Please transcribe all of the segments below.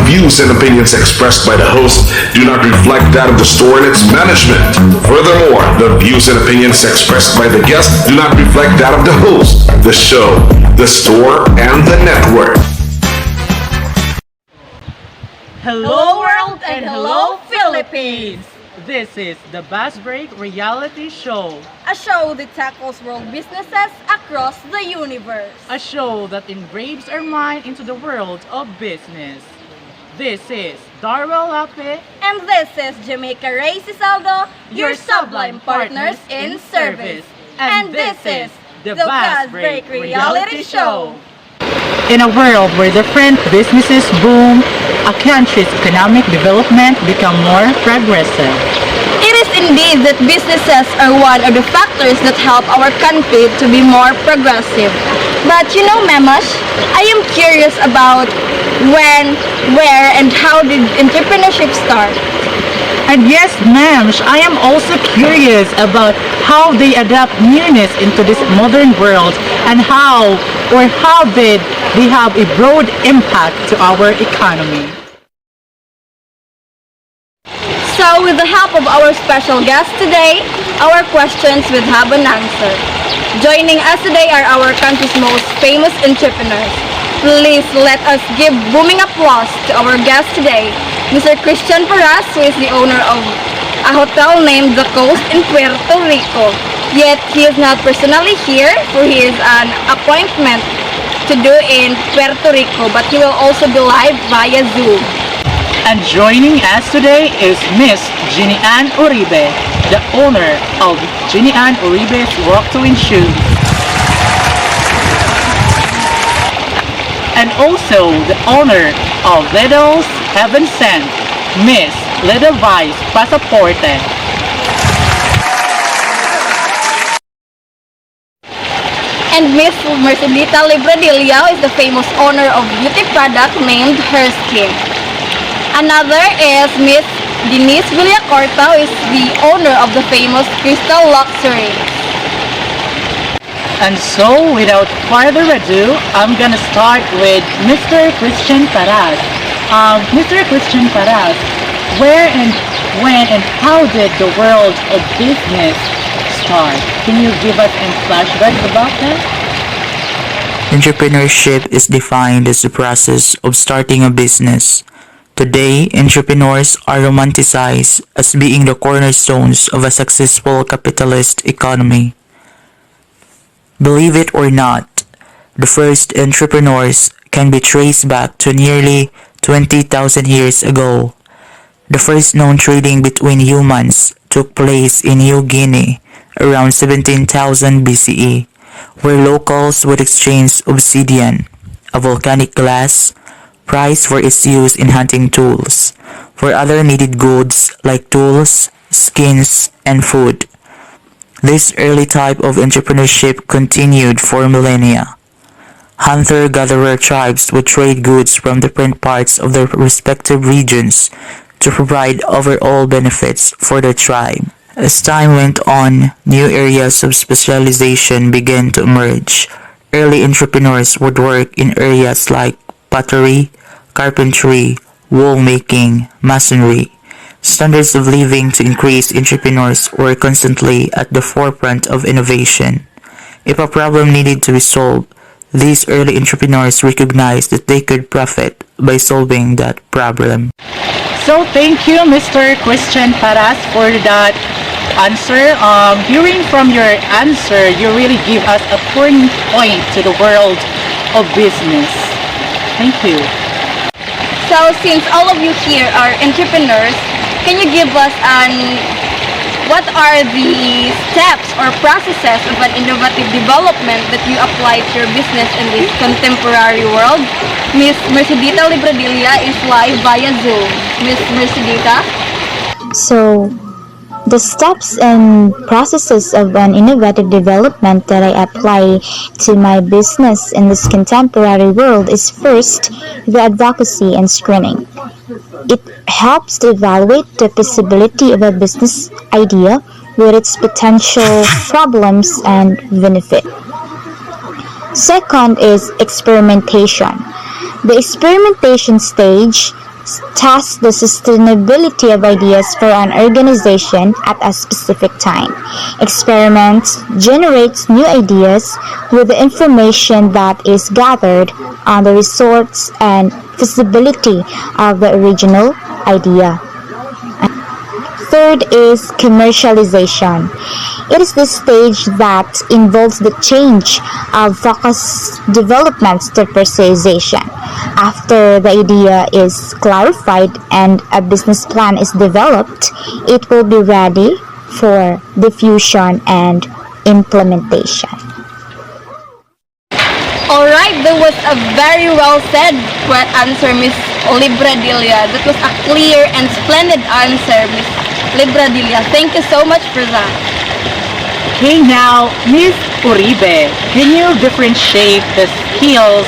views and opinions expressed by the host do not reflect that of the store and its management. Furthermore, the views and opinions expressed by the guest do not reflect that of the host, the show, the store, and the network. Hello world and hello Philippines! This is the Bass Break Reality Show. A show that tackles world businesses across the universe. A show that engraves our mind into the world of business. This is Darwell Lape And this is Jamaica Ray Cisaldo, your sublime partners in service. And this is the Bass Break Reality Show. In a world where different businesses boom, a country's economic development become more progressive. It is indeed that businesses are one of the factors that help our country to be more progressive. But you know, Memash, I am curious about when, where, and how did entrepreneurship start? And yes, ma'am, I am also curious about how they adapt newness into this modern world and how did they have a broad impact to our economy. So with the help of our special guest today, our questions will have an answer. Joining us today are our country's most famous entrepreneurs. Please let us give booming applause to our guest today, Mr. Christian Paras, who is the owner of a hotel named The Coast in Puerto Rico. Yet he is not personally here, for he is an appointment to do in Puerto Rico, but he will also be live via Zoom. And joining us today is Miss Jeannie Ann Uribe, the owner of Jeannie Ann Uribe's Walk to Win Shoes. And also the owner of Lidl's Heaven Sent, Miss Lidl Vice Pasaporte. And Miss Mercedita Libradillo is the famous owner of beauty product named Her Skin. Another is Miss Denise Villacorta, who is the owner of the famous Crystal Luxury. And so, without further ado, I'm gonna start with Mr. Christian Paras. Mr. Christian Paras, where and when and how did the world of business start? Can you give us a flashback about that? Entrepreneurship is defined as the process of starting a business. Today, entrepreneurs are romanticized as being the cornerstones of a successful capitalist economy. Believe it or not, the first entrepreneurs can be traced back to nearly 20,000 years ago. The first known trading between humans took place in New Guinea around 17,000 BCE, where locals would exchange obsidian, a volcanic glass, prized for its use in hunting tools, for other needed goods like tools, skins, and food. This early type of entrepreneurship continued for millennia. Hunter-gatherer tribes would trade goods from different parts of their respective regions to provide overall benefits for their tribe. As time went on, new areas of specialization began to emerge. Early entrepreneurs would work in areas like pottery, carpentry, wool making, masonry. Standards of living to increase entrepreneurs were constantly at the forefront of innovation. If a problem needed to be solved, these early entrepreneurs recognized that they could profit by solving that problem. So thank you, Mr. Christian Paras, for that answer. Hearing from your answer, you really give us a turning point to the world of business. Thank you. So since all of you here are entrepreneurs, can you give us what are the steps or processes of an innovative development that you apply to your business in this contemporary world? Miss Mercedita Libradilla is live via Zoom. Miss Mercedita? So, the steps and processes of an innovative development that I apply to my business in this contemporary world is first, the advocacy and screening. It helps to evaluate the feasibility of a business idea with its potential problems and benefit. Second is experimentation. The experimentation stage test the sustainability of ideas for an organization at a specific time, experiment, generates new ideas with the information that is gathered on the results and feasibility of the original idea. Third is commercialization. It is the stage that involves the change of focus development to personalization. After the idea is clarified and a business plan is developed, it will be ready for diffusion and implementation. Alright, that was a very well said answer, Miss Libradilia. That was a clear and splendid answer, Miss Libradilia. Thank you so much for that. Okay, now, Miss Uribe, can you differentiate the skills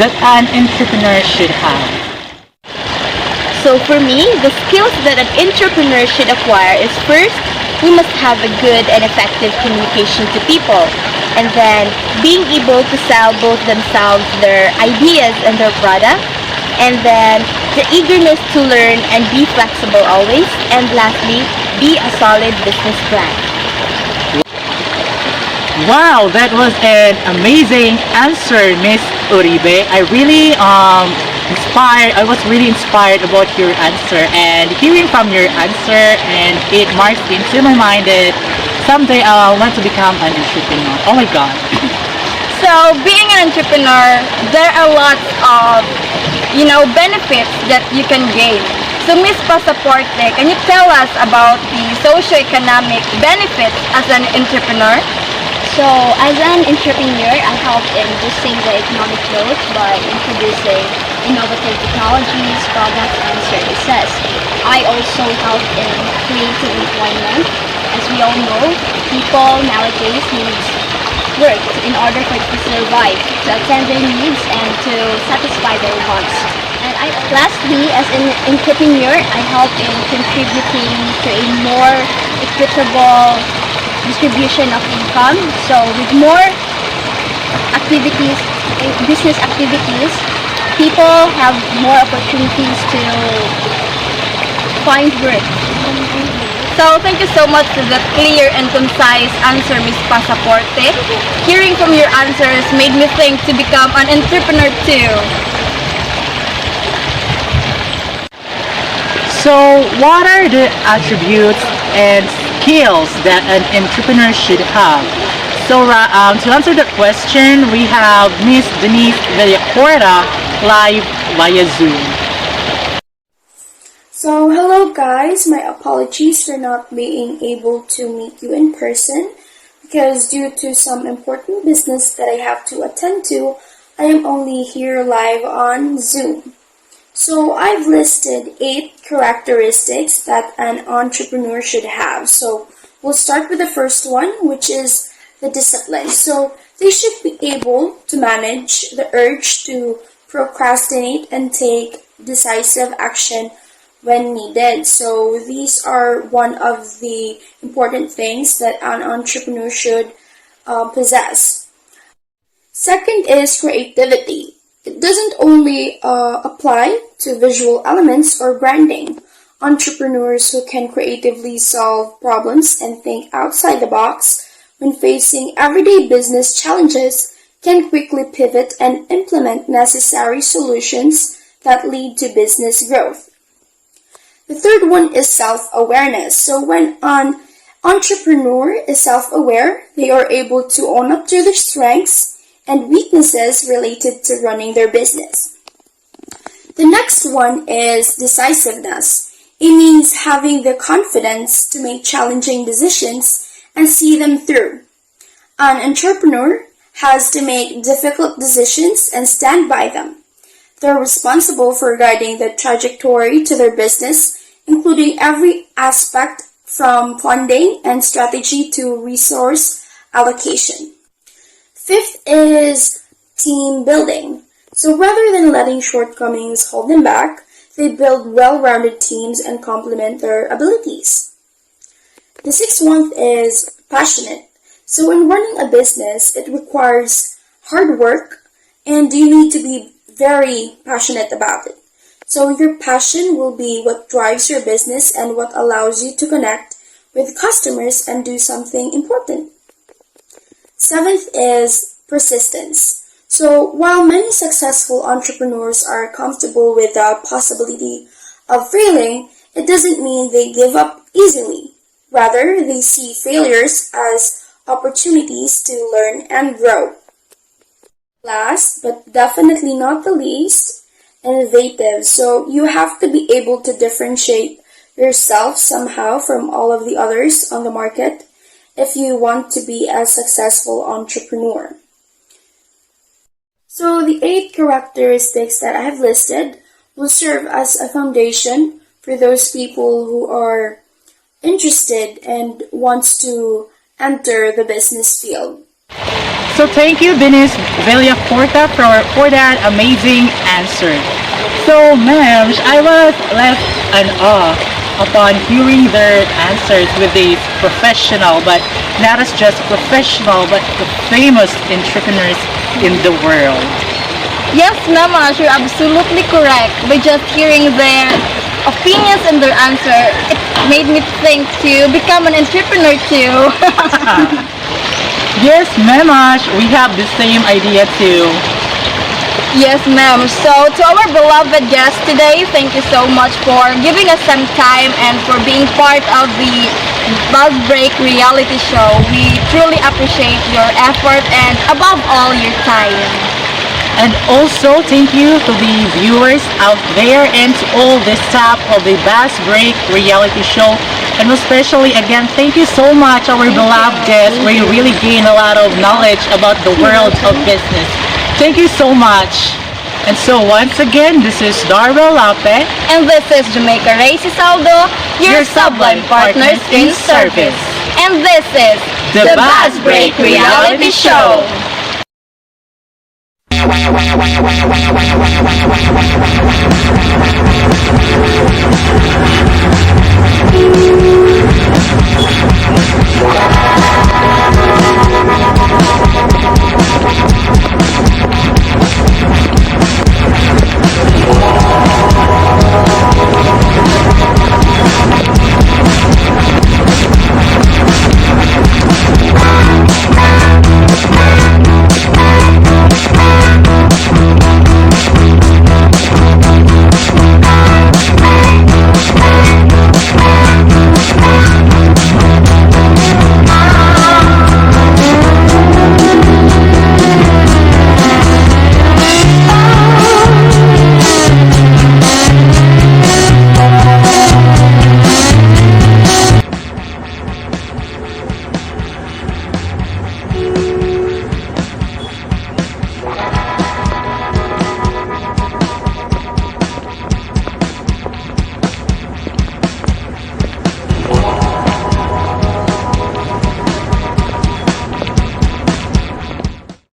that an entrepreneur should have? So for me, the skills that an entrepreneur should acquire is first, we must have a good and effective communication to people. And then being able to sell both themselves, their ideas and their product. And then the eagerness to learn and be flexible always. And lastly, be a solid business plan. Wow, that was an amazing answer, Miss Uribe. I was really inspired about your answer, and hearing from your answer, and it marks into my mind that someday I want to become an entrepreneur. Oh my god. So being an entrepreneur, there are lots of, benefits that you can gain. So Miss Pasaporte, can you tell us about the socio-economic benefits as an entrepreneur? So, as an entrepreneur, I help in boosting the economic growth by introducing innovative technologies, products, and services. I also help in creating employment. As we all know, people nowadays need work in order for to survive, to attend their needs, and to satisfy their wants. And lastly, as an entrepreneur, I help in contributing to a more equitable distribution of income. So with more activities, business activities, people have more opportunities to find work. So thank you so much for that clear and concise answer, Miss Pasaporte. Hearing from your answers made me think to become an entrepreneur too. So, what are the attributes and skills that an entrepreneur should have? So, to answer the question, we have Miss Denise Villacorta live via Zoom. So, hello guys, my apologies for not being able to meet you in person because due to some important business that I have to attend to, I am only here live on Zoom. So I've listed 8 characteristics that an entrepreneur should have. So we'll start with the first one, which is the discipline. So they should be able to manage the urge to procrastinate and take decisive action when needed. So these are one of the important things that an entrepreneur should possess. Second is creativity. It doesn't only apply to visual elements or branding. Entrepreneurs who can creatively solve problems and think outside the box when facing everyday business challenges can quickly pivot and implement necessary solutions that lead to business growth. The third one is self-awareness. So when an entrepreneur is self-aware, they are able to own up to their strengths and weaknesses related to running their business. The next one is decisiveness. It means having the confidence to make challenging decisions and see them through. An entrepreneur has to make difficult decisions and stand by them. They're responsible for guiding the trajectory to their business, including every aspect from funding and strategy to resource allocation. Fifth is team building. So rather than letting shortcomings hold them back, they build well-rounded teams and complement their abilities. The sixth one is passionate. So in running a business, it requires hard work and you need to be very passionate about it. So your passion will be what drives your business and what allows you to connect with customers and do something important. Seventh is persistence. So while many successful entrepreneurs are comfortable with the possibility of failing, it doesn't mean they give up easily. Rather, they see failures as opportunities to learn and grow. Last, but definitely not the least, innovative. So you have to be able to differentiate yourself somehow from all of the others on the market if you want to be a successful entrepreneur. So the 8 characteristics that I have listed will serve as a foundation for those people who are interested and wants to enter the business field. So thank you, Denise Villacorta, for that amazing answer. So, ma'am, I was left in awe upon hearing their answers with these professional, but not as just professional, but the famous entrepreneurs in the world. Yes, Mama, you're absolutely correct. By just hearing their opinions and their answer, it made me think to become an entrepreneur too. Yes, ma'am, we have the same idea too. Yes, ma'am. So, to our beloved guests today, thank you so much for giving us some time and for being part of the Buzz Break reality show. We truly appreciate your effort and above all, your time. And also, thank you to the viewers out there and to all the staff of the Buzz Break reality show. And especially, again, thank you so much, our beloved guests. We really gain a lot of knowledge about the world of business. Thank you so much. And so, once again, this is Darrell Lape. And this is Jamaica Racy Saldo, your Sublime Partners in Service. And this is The Buzz Break reality show. Wow.